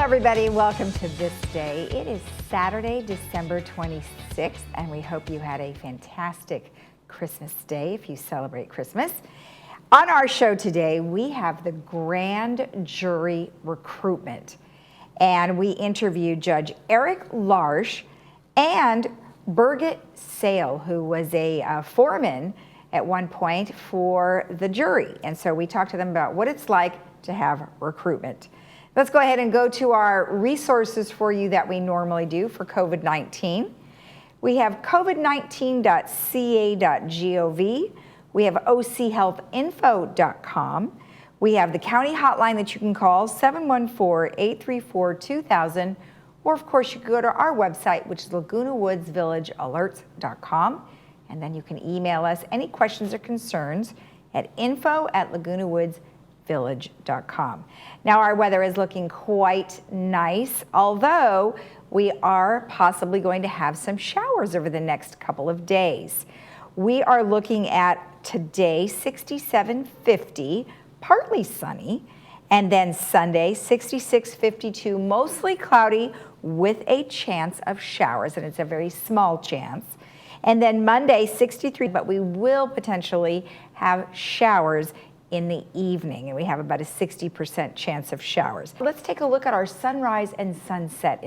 everybody, welcome to This Day. It is Saturday, December 26th, and we hope you had a fantastic Christmas day if you celebrate Christmas. On our show today, we have the grand jury recruitment, and we interviewed Judge Eric Larsch and Birgit Sale, who was a foreman at one point for the jury. And so we talked to them about what it's like to have recruitment. Let's go ahead and go to our resources for you that we normally do for COVID-19. We have covid19.ca.gov. We have ochealthinfo.com. We have the county hotline that you can call, 714-834-2000. Or of course, you can go to our website, which is lagunawoodsvillagealerts.com. And then you can email us any questions or concerns at info@lagunawoodsvillage.com. Now our weather is looking quite nice, although we are possibly going to have some showers over the next couple of days. We are looking at today 67-50, partly sunny, and then Sunday 66-52, mostly cloudy with a chance of showers, and it's a very small chance. And then Monday 63, but we will potentially have showers in the evening, and we have about a 60% chance of showers. Let's take a look at our sunrise and sunset.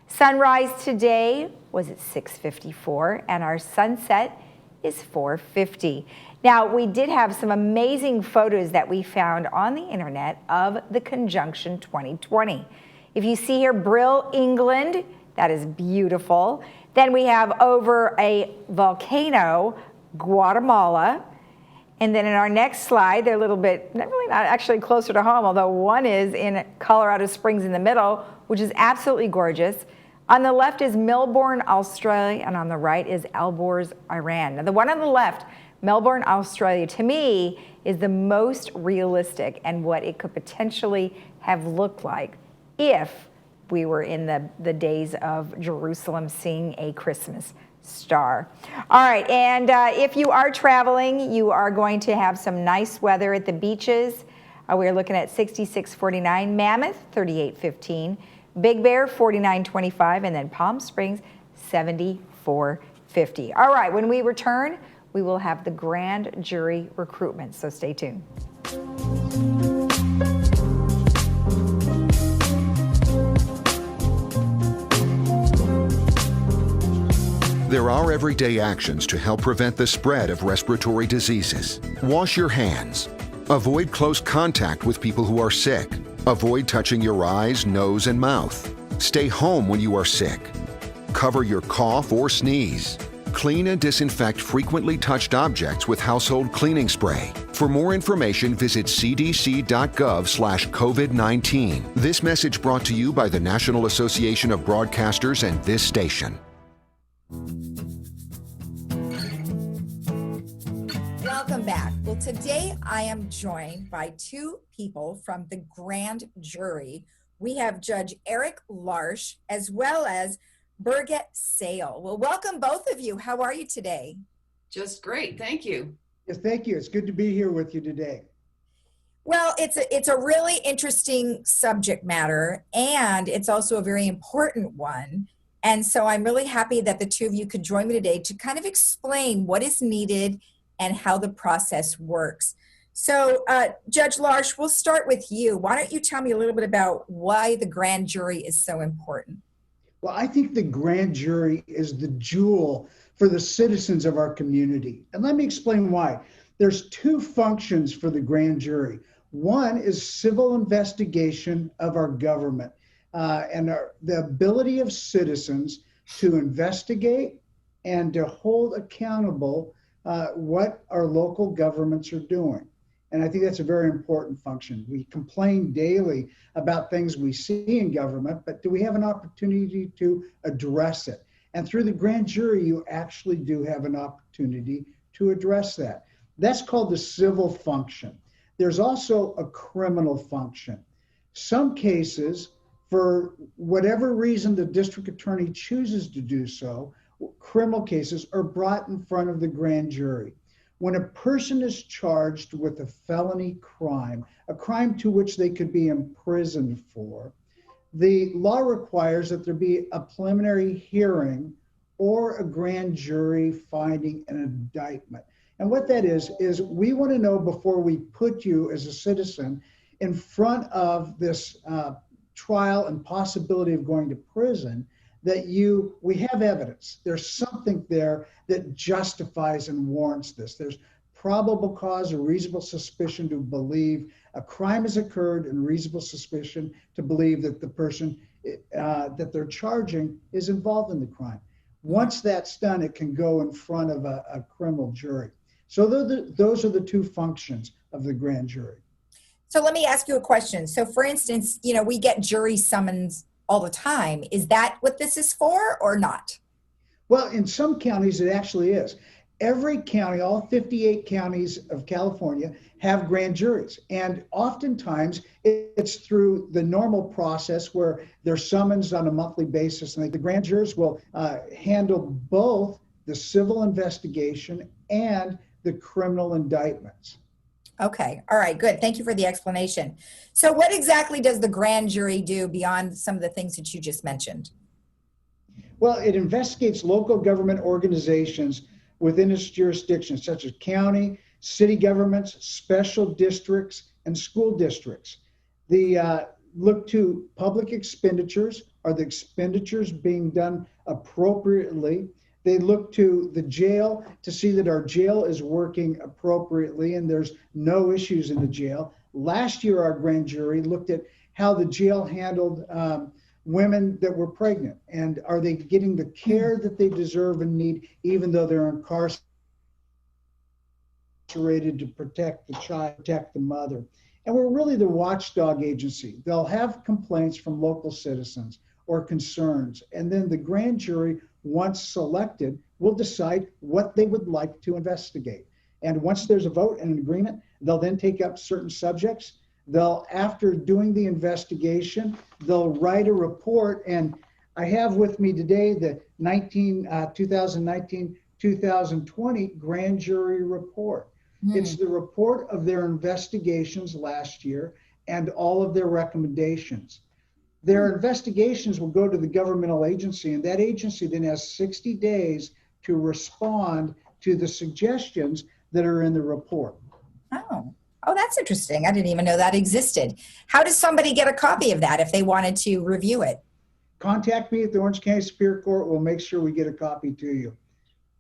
Sunrise today was at 6:54, and our sunset is 4:50. Now, we did have some amazing photos that we found on the internet of the conjunction 2020. If you see here, Brill, England, that is beautiful. Then we have over a volcano, Guatemala. And then in our next slide, they're a little bit, not actually closer to home, although one is in Colorado Springs in the middle, which is absolutely gorgeous. On the left is Melbourne, Australia, and on the right is Alborz, Iran. Now the one on the left, Melbourne, Australia, to me is the most realistic and what it could potentially have looked like if we were in the days of Jerusalem seeing a Christmas star. All right, and if you are traveling, you are going to have some nice weather at the beaches. We're looking at 66-49, Mammoth 38-15, Big Bear 49-25, and then Palm Springs 74-50. All right, when we return, we will have the grand jury recruitment, so stay tuned. There are everyday actions to help prevent the spread of respiratory diseases. Wash your hands. Avoid close contact with people who are sick. Avoid touching your eyes, nose, and mouth. Stay home when you are sick. Cover your cough or sneeze. Clean and disinfect frequently touched objects with household cleaning spray. For more information, visit cdc.gov/COVID-19. This message brought to you by the National Association of Broadcasters and this station. Welcome back. Well, today I am joined by two people from the grand jury. We have Judge Eric Larsch as well as Birgit Sale. Well, welcome both of you. How are you today? Just great. Thank you. Yes, thank you. It's good to be here with you today. Well, it's a really interesting subject matter, and it's also a very important one. And so I'm really happy that the two of you could join me today to kind of explain what is needed and how the process works. So, Judge Larsch, we'll start with you. Why don't you tell me a little bit about why the grand jury is so important? Well, I think the grand jury is the jewel for the citizens of our community. And let me explain why. There's two functions for the grand jury. One is civil investigation of our government and the ability of citizens to investigate and to hold accountable what our local governments are doing. And I think that's a very important function. We complain daily about things we see in government, but do we have an opportunity to address it? And through the grand jury, you actually do have an opportunity to address that. That's called the civil function. There's also a criminal function. Some cases, for whatever reason the district attorney chooses to do so, criminal cases are brought in front of the grand jury. When a person is charged with a felony crime, a crime to which they could be imprisoned for, the law requires that there be a preliminary hearing or a grand jury finding an indictment. And what that is we want to know before we put you as a citizen in front of this trial and possibility of going to prison, that we have evidence. There's something there that justifies and warrants this. There's probable cause or reasonable suspicion to believe a crime has occurred and reasonable suspicion to believe that the person that they're charging is involved in the crime. Once that's done, it can go in front of a criminal jury. So those are the two functions of the grand jury. So let me ask you a question. So for instance, we get jury summons all the time. Is that what this is for or not? Well, in some counties, it actually is. Every county, all 58 counties of California, have grand juries. And oftentimes it's through the normal process where they're summoned on a monthly basis. And the grand jurors will handle both the civil investigation and the criminal indictments. Okay. All right. Good. Thank you for the explanation. So what exactly does the grand jury do beyond some of the things that you just mentioned? Well, it investigates local government organizations within its jurisdiction, such as county, city governments, special districts, and school districts. They look to public expenditures. Are the expenditures being done appropriately? They look to the jail to see that our jail is working appropriately and there's no issues in the jail. Last year, our grand jury looked at how the jail handled women that were pregnant, and are they getting the care that they deserve and need, even though they're incarcerated, to protect the child, protect the mother. And we're really the watchdog agency. They'll have complaints from local citizens or concerns, and then the grand jury, once selected, will decide what they would like to investigate. And once there's a vote and an agreement, they'll then take up certain subjects. They'll, after doing the investigation, they'll write a report. And I have with me today the 2019-2020 grand jury report. It's the report of their investigations last year and all of their recommendations. Their investigations will go to the governmental agency, and that agency then has 60 days to respond to the suggestions that are in the report. Oh, that's interesting. I didn't even know that existed. How does somebody get a copy of that if they wanted to review it? Contact me at the Orange County Superior Court. We'll make sure we get a copy to you.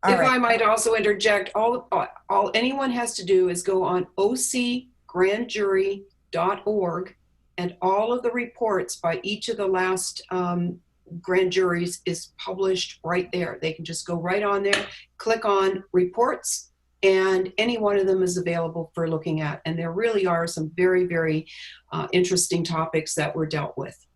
If I might also interject, all anyone has to do is go on ocgrandjury.org, and all of the reports by each of the last grand juries is published right there. They can just go right on there, click on reports, and any one of them is available for looking at. And there really are some very, very interesting topics that were dealt with.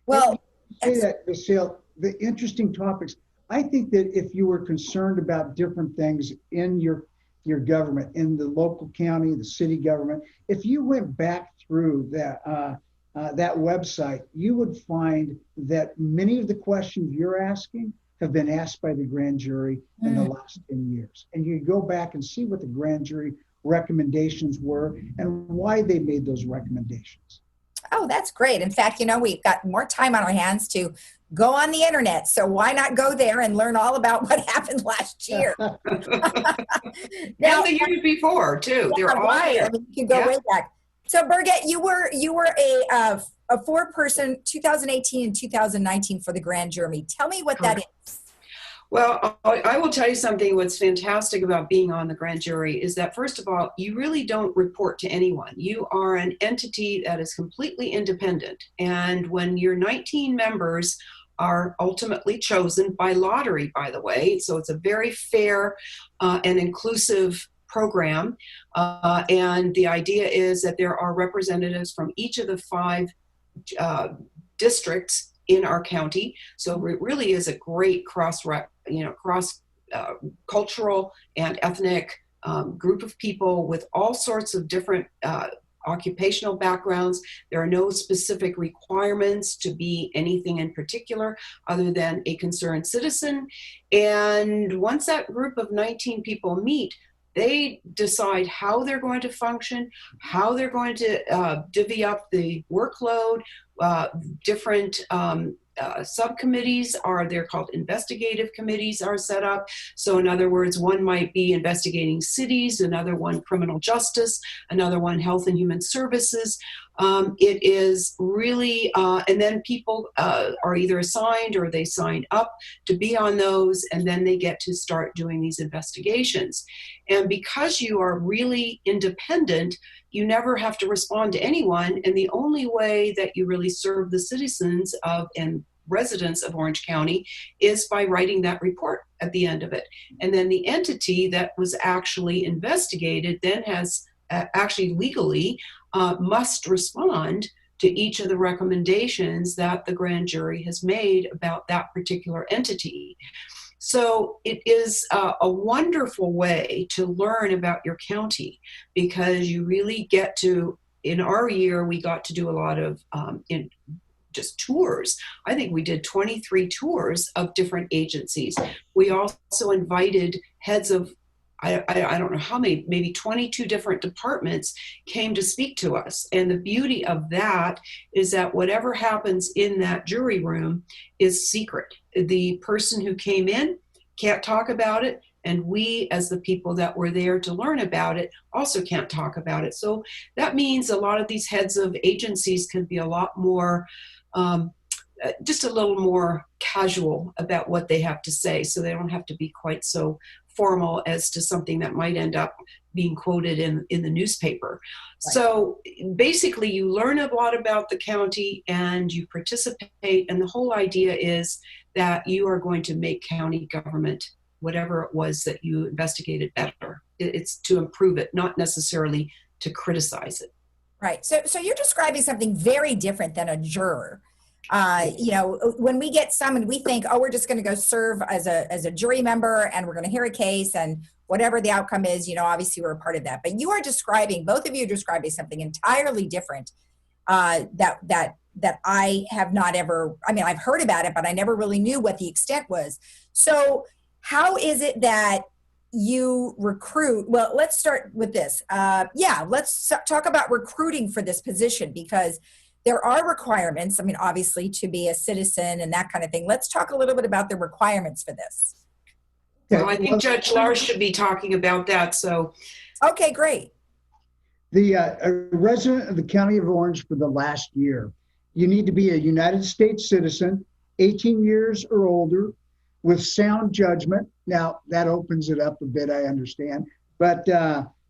Well, say that, Michelle, the interesting topics. I think that if you were concerned about different things in your government, in the local county, the city government, if you went back through that website, you would find that many of the questions you're asking have been asked by the grand jury in the last 10 years. And you go back and see what the grand jury recommendations were and why they made those recommendations. Oh, that's great. In fact, we've got more time on our hands to go on the internet. So why not go there and learn all about what happened last year? Now, and the year before, too. They're all there. You can go way back. So, Birgit, you were a four-person 2018 and 2019 for the grand jury. Tell me what that is. Well, I will tell you something. What's fantastic about being on the grand jury is that, first of all, you really don't report to anyone. You are an entity that is completely independent. And when your 19 members are ultimately chosen by lottery, by the way, so it's a very fair and inclusive program. And the idea is that there are representatives from each of the 5 districts in our county. So it really is a great cross cultural and ethnic group of people with all sorts of different occupational backgrounds. There are no specific requirements to be anything in particular other than a concerned citizen. And once that group of 19 people meet, they decide how they're going to function, how they're going to divvy up the workload, different subcommittees they're called investigative committees are set up. So in other words, one might be investigating cities, another one criminal justice, another one health and human services. It is really, and then people are either assigned or they sign up to be on those, and then they get to start doing these investigations. And because you are really independent, you never have to respond to anyone. And the only way that you really serve the citizens and residents of Orange County is by writing that report at the end of it. And then the entity that was actually investigated then has actually legally must respond to each of the recommendations that the grand jury has made about that particular entity. So it is a wonderful way to learn about your county, because you really get to, in our year, we got to do a lot of just tours. I think we did 23 tours of different agencies. We also invited heads of, I don't know how many, maybe 22 different departments came to speak to us. And the beauty of that is that whatever happens in that jury room is secret. The person who came in can't talk about it, and we, as the people that were there to learn about it, also can't talk about it. So that means a lot of these heads of agencies can be a lot more, just a little more casual about what they have to say, so they don't have to be quite so formal as to something that might end up being quoted in the newspaper. Right. So basically you learn a lot about the county and you participate, and the whole idea is that you are going to make county government, whatever it was that you investigated, better. It's to improve it, not necessarily to criticize it. Right. So you're describing something very different than a juror. When we get summoned, we think, oh, we're just going to go serve as a jury member, and we're going to hear a case, and whatever the outcome is, obviously we're a part of that. But you are describing, both of you are describing something entirely different that I have not ever, I've heard about it, but I never really knew what the extent was. So how is it that you recruit? Well, let's start with this. Let's talk about recruiting for this position, because there are requirements, obviously, to be a citizen and that kind of thing. Let's talk a little bit about the requirements for this. Well, I think Judge Lars should be talking about that. So, okay, great. A resident of the County of Orange for the last year, you need to be a United States citizen, 18 years or older, with sound judgment. Now, that opens it up a bit, I understand, but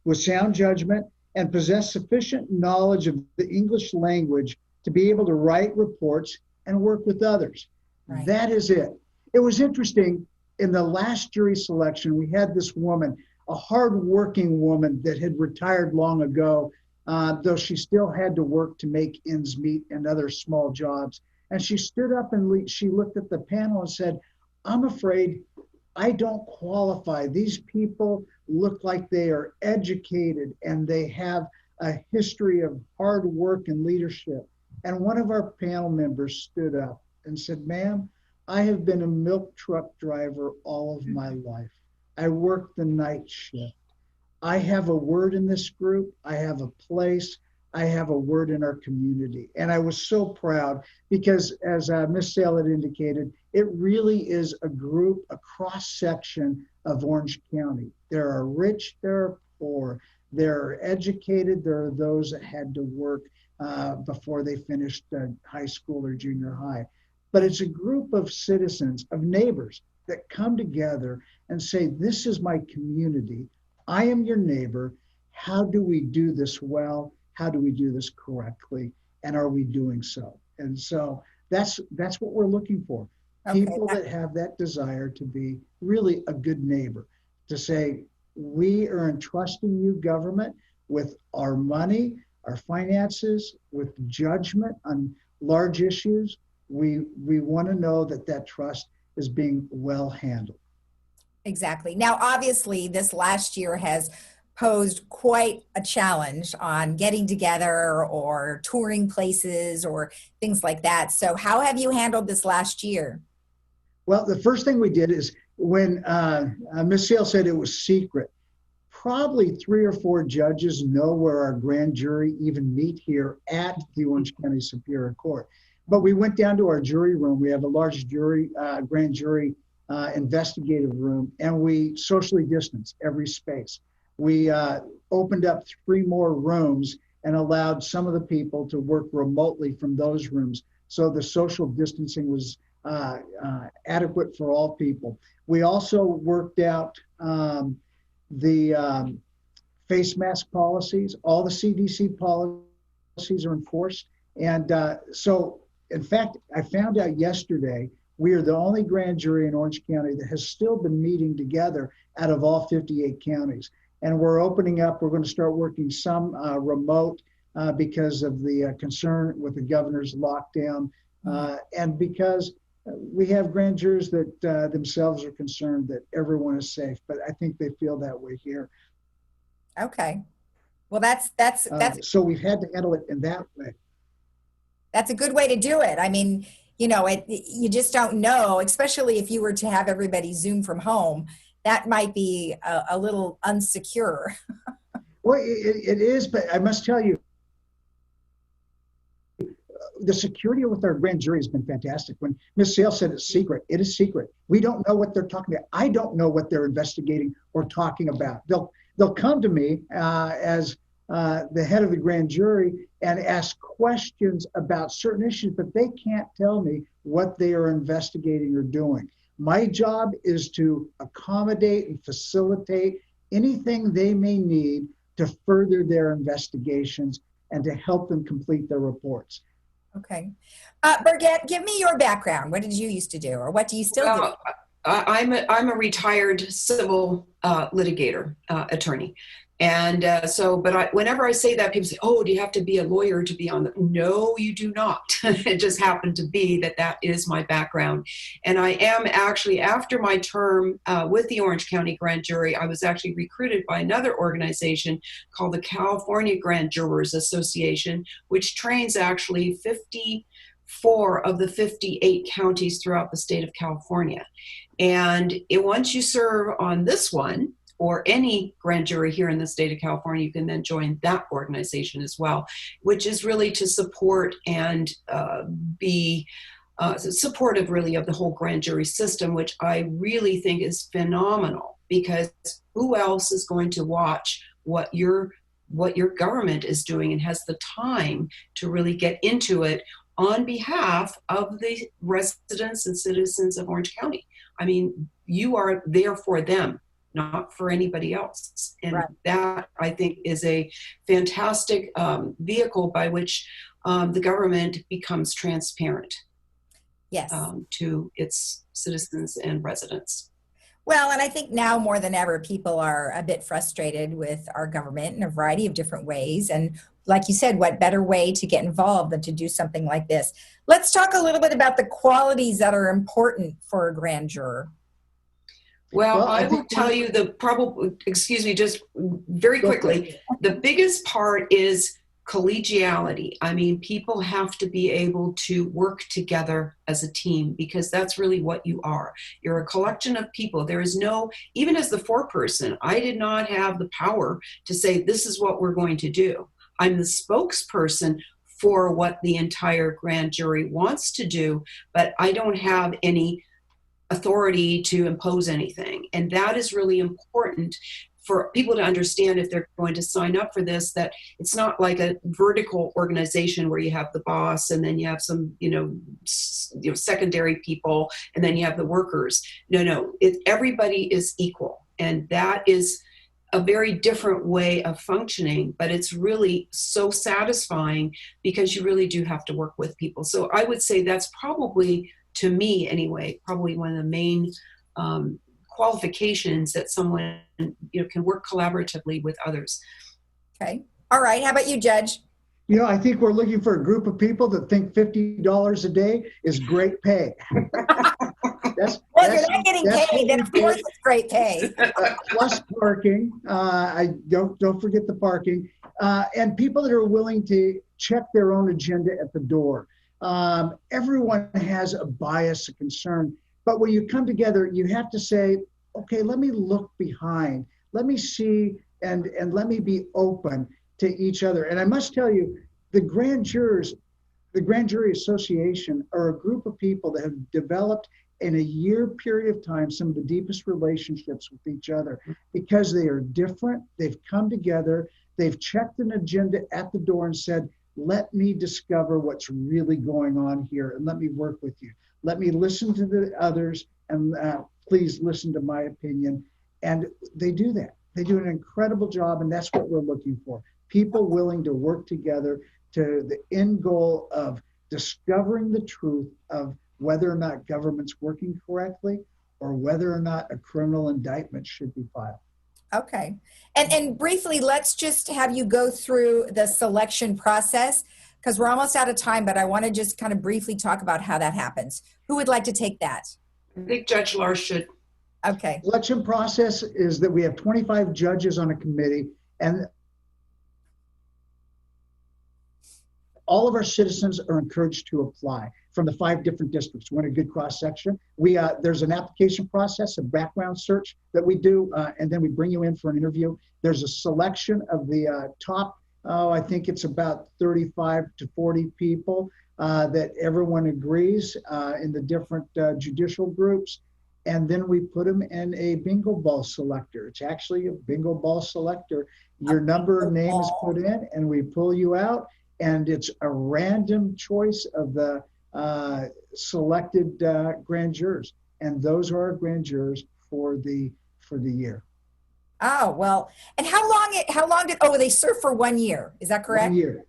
with sound judgment, and possess sufficient knowledge of the English language to be able to write reports and work with others. Right. That is it. It was interesting, in the last jury selection, we had this woman, a hardworking woman that had retired long ago, though she still had to work to make ends meet and other small jobs. And she stood up and she looked at the panel and said, I'm afraid I don't qualify. These people look like they are educated and they have a history of hard work and leadership. And one of our panel members stood up and said, ma'am, I have been a milk truck driver all of my life. I work the night shift. I have a word in this group. I have a place. I have a word in our community. And I was so proud because, as Ms. Sale had indicated, it really is a group, a cross-section of Orange County. There are rich, there are poor, there are educated, there are those that had to work before they finished high school or junior high. But it's a group of citizens, of neighbors that come together and say, this is my community. I am your neighbor. How do we do this well? How do we do this correctly? And are we doing so? And so that's what we're looking for. Okay. People that have that desire to be really a good neighbor, to say, we are entrusting you, government, with our money, our finances, with judgment on large issues. We want to know that trust is being well handled. Exactly. Now, obviously, this last year has posed quite a challenge on getting together or touring places or things like that. So how have you handled this last year? Well, the first thing we did is when Ms. Sale said it was secret, probably 3 or 4 judges know where our grand jury even meet here at the Orange County Superior Court. But we went down to our jury room. We have a large grand jury investigative room, and we socially distanced every space. We opened up 3 more rooms and allowed some of the people to work remotely from those rooms. So the social distancing was adequate for all people. We also worked out the face mask policies. All the CDC policies are enforced. And so, in fact, I found out yesterday, we are the only grand jury in Orange County that has still been meeting together out of all 58 counties. And we're opening up, we're going to start working some remote because of the concern with the governor's lockdown. And because we have grand jurors that themselves are concerned that everyone is safe, but I think they feel that way here. Okay. Well, that's so we've had to handle it in that way. That's a good way to do it. I mean, you know, you just don't know, especially if you were to have everybody Zoom from home, that might be a little unsecure. Well, it is, but I must tell you, the security with our grand jury has been fantastic. When Ms. Sales said it's secret, it is secret. We don't know what they're talking about. I don't know what they're investigating or talking about. They'll come to me as the head of the grand jury and ask questions about certain issues, but they can't tell me what they are investigating or doing. My job is to accommodate and facilitate anything they may need to further their investigations and to help them complete their reports. Okay. Birgit, give me your background. What did you used to do, or what do you still do? I'm a retired civil litigator, attorney. And whenever I say that, people say, oh, do you have to be a lawyer to be on the? No, you do not. It just happened to be that is my background. And I am actually, after my term with the Orange County Grand Jury, I was actually recruited by another organization called the California Grand Jurors Association, which trains actually 54 of the 58 counties throughout the state of California. And once you serve on this one, or any grand jury here in the state of California, you can then join that organization as well, which is really to support and be supportive really of the whole grand jury system, which I really think is phenomenal, because who else is going to watch what your government is doing and has the time to really get into it on behalf of the residents and citizens of Orange County? I mean, you are there for them, not for anybody else. And right. That, I think, is a fantastic vehicle by which the government becomes transparent. Yes. To its citizens and residents. Well, and I think now more than ever, people are a bit frustrated with our government in a variety of different ways. And like you said, what better way to get involved than to do something like this? Let's talk a little bit about the qualities that are important for a grand juror. Well, I will tell you just very quickly, the biggest part is collegiality. I mean, people have to be able to work together as a team, because that's really what you are. You're a collection of people. There is even as the foreperson, I did not have the power to say, this is what we're going to do. I'm the spokesperson for what the entire grand jury wants to do, but I don't have any authority to impose anything. And that is really important for people to understand if they're going to sign up for this, that it's not like a vertical organization where you have the boss and then you have some, secondary people and then you have the workers. No, everybody is equal. And that is a very different way of functioning, but it's really so satisfying because you really do have to work with people. So I would say that's probably, to me anyway, probably one of the main qualifications that someone can work collaboratively with others. Okay. All right. How about you, Judge? I think we're looking for a group of people that think $50 a day is great pay. You're not getting paid, then of course it's great pay. Plus parking. I don't forget the parking. And people that are willing to check their own agenda at the door. Everyone has a bias, a concern, but when you come together, you have to say, okay, let me look behind. Let me see and let me be open to each other. And I must tell you, the grand jury association are a group of people that have developed in a year period of time some of the deepest relationships with each other, because they are different. They've come together, they've checked an agenda at the door and said, let me discover what's really going on here and let me work with you. Let me listen to the others, and please listen to my opinion. And they do that. They do an incredible job, and that's what we're looking for. People willing to work together to the end goal of discovering the truth of whether or not government's working correctly or whether or not a criminal indictment should be filed. Okay. And briefly, let's just have you go through the selection process, because we're almost out of time, but I want to just kind of briefly talk about how that happens. Who would like to take that? I think Judge Lars should. Okay. Selection process is that we have 25 judges on a committee, and all of our citizens are encouraged to apply from the 5 different districts. We want a good cross-section. There's an application process, a background search that we do, and then we bring you in for an interview. There's a selection of the top, I think it's about 35 to 40 people that everyone agrees in the different judicial groups. And then we put them in a bingo ball selector. It's actually a bingo ball selector. Your number and name is put in, and we pull you out. And it's a random choice of the selected grand jurors, and those are our grand jurors for the year. Oh, well, and how long did they serve for 1 year? Is that correct? 1 year.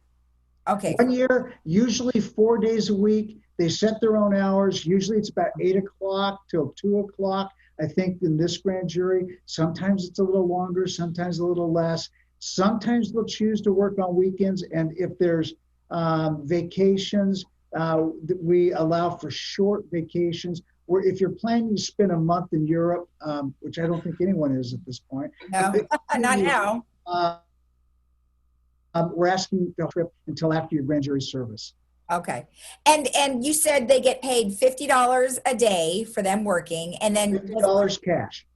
Okay. 1 year, usually 4 days a week. They set their own hours. Usually it's about 8 o'clock till 2 o'clock. I think in this grand jury, sometimes it's a little longer, sometimes a little less. Sometimes they'll choose to work on weekends, and if there's vacations, we allow for short vacations. Where if you're planning to spend a month in Europe, which I don't think anyone is at this point. No, not now. We're asking the trip until after your grand jury service. Okay. And you said they get paid $50 a day for them working, and then $50 cash.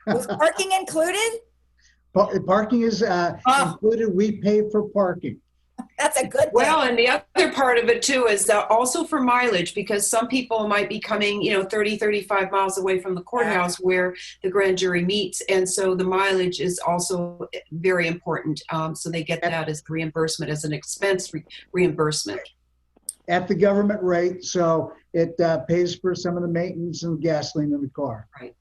Was parking included? Parking is included. We pay for parking. That's a good thing. Well, and the other part of it too is also for mileage, because some people might be coming, 30, 35 miles away from the courthouse where the grand jury meets. And so the mileage is also very important. So they get that as reimbursement, as an expense reimbursement. At the government rate. So it pays for some of the maintenance and gasoline in the car. Right.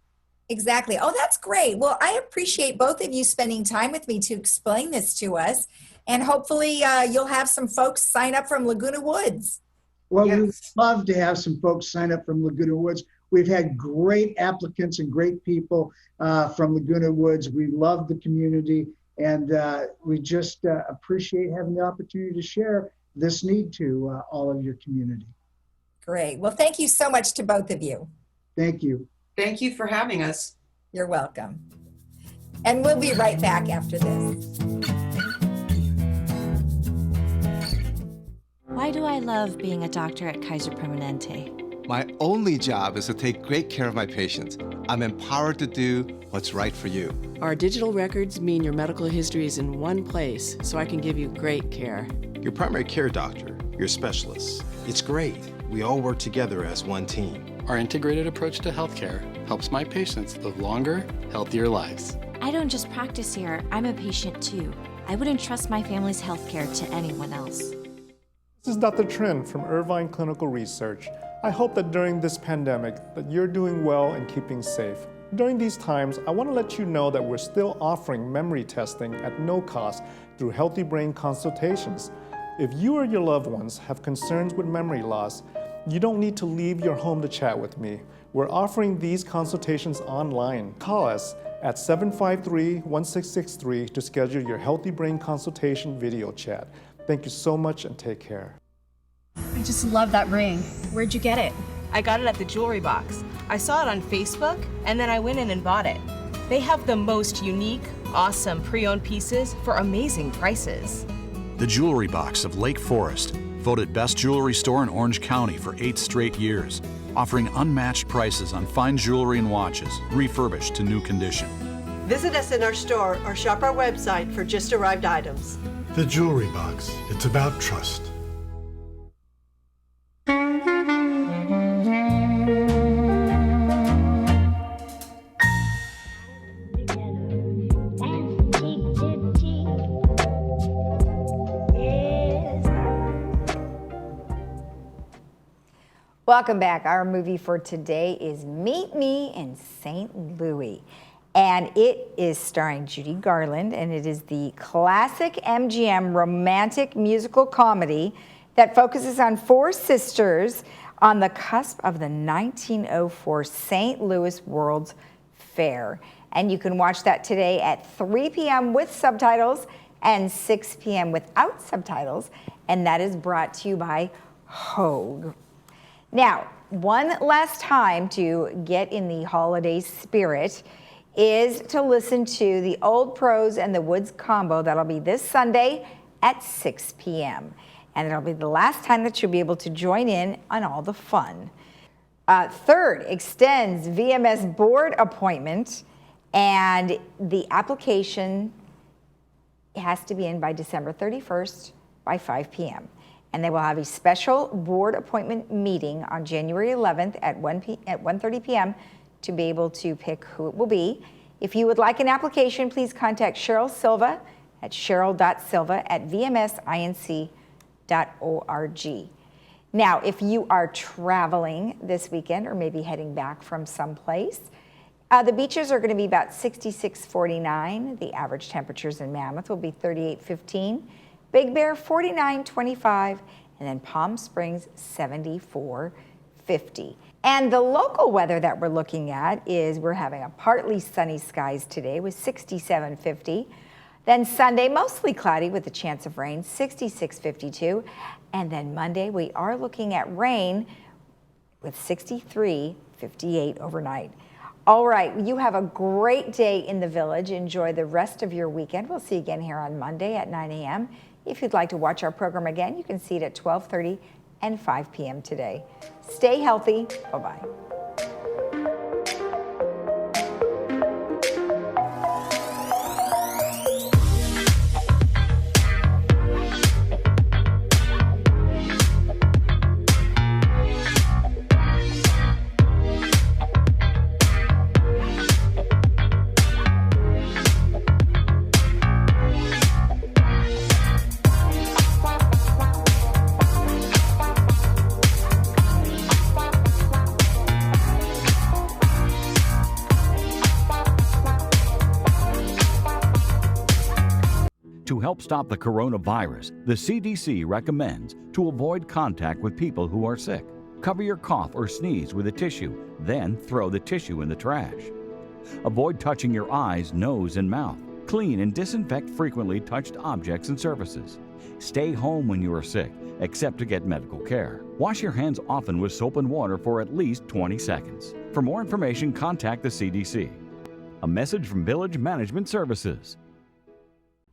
Exactly. Oh, that's great. Well, I appreciate both of you spending time with me to explain this to us. And hopefully you'll have some folks sign up from Laguna Woods. Well, Yes. we'd love to have some folks sign up from Laguna Woods. We've had great applicants and great people from Laguna Woods. We love the community, and we just appreciate having the opportunity to share this need to all of your community. Great. Well, thank you so much to both of you. Thank you. Thank you for having us. You're welcome. And we'll be right back after this. Why do I love being a doctor at Kaiser Permanente? My only job is to take great care of my patients. I'm empowered to do what's right for you. Our digital records mean your medical history is in one place, so I can give you great care. Your primary care doctor, your specialists. It's great. We all work together as one team. Our integrated approach to healthcare helps my patients live longer, healthier lives. I don't just practice here, I'm a patient too. I wouldn't trust my family's healthcare to anyone else. This is Dr. Trin from Irvine Clinical Research. I hope that during this pandemic that you're doing well and keeping safe. During these times, I want to let you know that we're still offering memory testing at no cost through Healthy Brain consultations. If you or your loved ones have concerns with memory loss, you don't need to leave your home to chat with me. We're offering these consultations online. Call us at 753-1663 to schedule your Healthy Brain consultation video chat. Thank you so much and take care. I just love that ring. Where'd you get it? I got it at the jewelry box. I saw it on Facebook, and then I went in and bought it. They have the most unique, awesome pre-owned pieces for amazing prices. The Jewelry Box of Lake Forest, voted best jewelry store in Orange County for 8 straight years, offering unmatched prices on fine jewelry and watches, refurbished to new condition. Visit us in our store or shop our website for just arrived items. The Jewelry Box. It's about trust. Welcome back. Our movie for today is Meet Me in St. Louis. And it is starring Judy Garland, and it is the classic MGM romantic musical comedy that focuses on four sisters on the cusp of the 1904 St. Louis World's Fair. And you can watch that today at 3 p.m. with subtitles and 6 p.m. without subtitles. And that is brought to you by Hogue. Now, one last time to get in the holiday spirit is to listen to the Old Pros and the Woods combo. That'll be this Sunday at 6 p.m. And it'll be the last time that you'll be able to join in on all the fun. Third, extends VMS board appointment, and the application has to be in by December 31st by 5 p.m. And they will have a special board appointment meeting on January 11th at 1:30 p.m. to be able to pick who it will be. If you would like an application, please contact Cheryl Silva at cheryl.silva@vmsinc.org. Now, if you are traveling this weekend or maybe heading back from someplace, the beaches are going to be about 66.49. The average temperatures in Mammoth will be 38.15. Big Bear 49.25, and then Palm Springs 74.50. And the local weather that we're looking at is we're having a partly sunny skies today with 67.50. Then Sunday, mostly cloudy with a chance of rain, 66.52. And then Monday, we are looking at rain with 63.58 overnight. All right, you have a great day in the village. Enjoy the rest of your weekend. We'll see you again here on Monday at 9 a.m. If you'd like to watch our program again, you can see it at 12:30 and 5 p.m. today. Stay healthy. Bye-bye. To help stop the coronavirus, the CDC recommends to avoid contact with people who are sick. Cover your cough or sneeze with a tissue, then throw the tissue in the trash. Avoid touching your eyes, nose, and mouth. Clean and disinfect frequently touched objects and surfaces. Stay home when you are sick, except to get medical care. Wash your hands often with soap and water for at least 20 seconds. For more information, contact the CDC. A message from Village Management Services.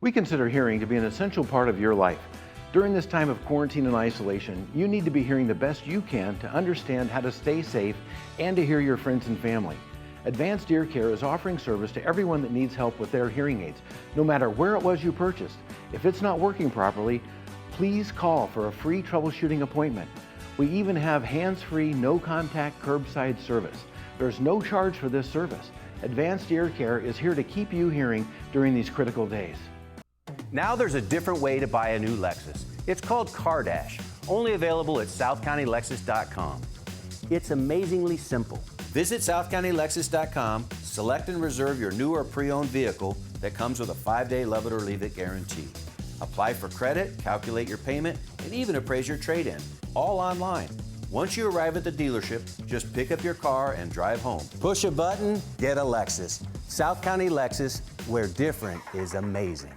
We consider hearing to be an essential part of your life. During this time of quarantine and isolation, you need to be hearing the best you can to understand how to stay safe and to hear your friends and family. Advanced Ear Care is offering service to everyone that needs help with their hearing aids, no matter where it was you purchased. If it's not working properly, please call for a free troubleshooting appointment. We even have hands-free, no-contact curbside service. There's no charge for this service. Advanced Ear Care is here to keep you hearing during these critical days. Now there's a different way to buy a new Lexus. It's called CarDash, only available at SouthCountyLexus.com. It's amazingly simple. Visit SouthCountyLexus.com, select and reserve your new or pre-owned vehicle that comes with a 5-day love it or leave it guarantee. Apply for credit, calculate your payment, and even appraise your trade-in, all online. Once you arrive at the dealership, just pick up your car and drive home. Push a button, get a Lexus. South County Lexus, where different is amazing.